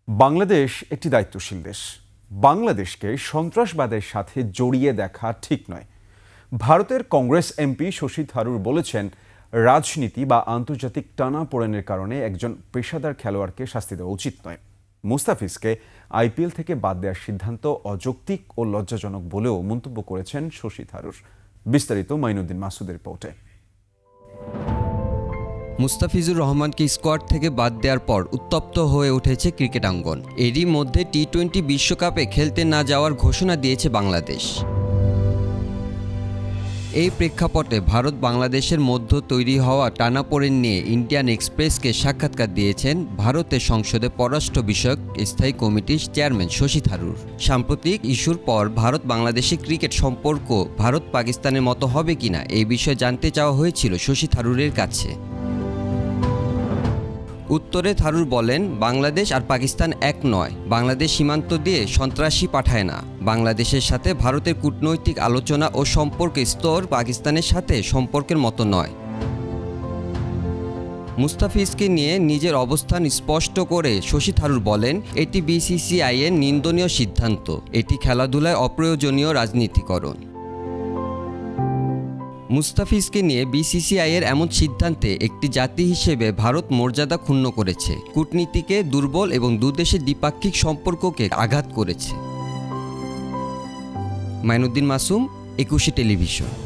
বাংলাদেশ একটি দায়িত্বশীল দেশ। বাংলাদেশকে সন্ত্রাসবাদের সাথে জড়িয়ে দেখা ঠিক নয়। ভারতের কংগ্রেস এমপি শশী থারুর বলেছেন, রাজনীতি বা আন্তর্জাতিক টানাপোড়েনের কারণে একজন পেশাদার খেলোয়াড়কে শাস্তি দেওয়া উচিত নয়। মুস্তাফিজকে আইপিএল থেকে বাদ দেওয়ার সিদ্ধান্ত অযৌক্তিক ও লজ্জাজনক বলেও মন্তব্য করেছেন শশী থারুর। বিস্তারিত মাইনুদ্দিন মাসুদের রিপোর্টে। মুস্তাফিজুর রহমানকে স্কোয়াড থেকে বাদ দেওয়ার পর উত্তপ্ত হয়ে উঠেছে ক্রিকেট অঙ্গন। এরই মধ্যে টি-20 বিশ্বকাপে খেলতে না যাওয়ার ঘোষণা দিয়েছে বাংলাদেশ। এই প্রেক্ষাপটে ভারত বাংলাদেশের মধ্যে তৈরি হওয়া টানাপোড়েন নিয়ে ইন্ডিয়ান এক্সপ্রেসকে সাক্ষাৎকার দিয়েছেন ভারতের সংসদে পররাষ্ট্র বিষয়ক স্থায়ী কমিটির চেয়ারম্যান শশী থারুর। সাম্প্রতিক ইস্যুর পর ভারত বাংলাদেশের ক্রিকেট সম্পর্ক ভারত পাকিস্তানের মতো হবে কিনা এই বিষয়ে জানতে চাওয়া হয়েছিল শশী থারুরের কাছে। উত্তরে থারুর বলেন, বাংলাদেশ আর পাকিস্তান এক নয়। বাংলাদেশ সীমান্ত দিয়ে সন্ত্রাসী পাঠায় না। বাংলাদেশের সাথে ভারতের কূটনৈতিক আলোচনা ও সম্পর্কের স্তর পাকিস্তানের সাথে সম্পর্কের মতো নয়। মুস্তাফিজকে নিয়ে নিজের অবস্থান স্পষ্ট করে শশী থারুর বলেন, এটি বিসিসিআইয়ের নিন্দনীয় সিদ্ধান্ত। এটি খেলাধুলায় অপ্রয়োজনীয় রাজনীতিকরণ। মুস্তাফিজকে নিয়ে বিসিসিআইয়ের এমন সিদ্ধান্তে একটি জাতি হিসেবে ভারত মর্যাদা ক্ষুণ্ণ করেছে, কূটনীতিকে দুর্বল এবং দুদেশের দ্বিপাক্ষিক সম্পর্ককে আঘাত করেছে। মাইনুদ্দিন মাসুম, 21 টেলিভিশন।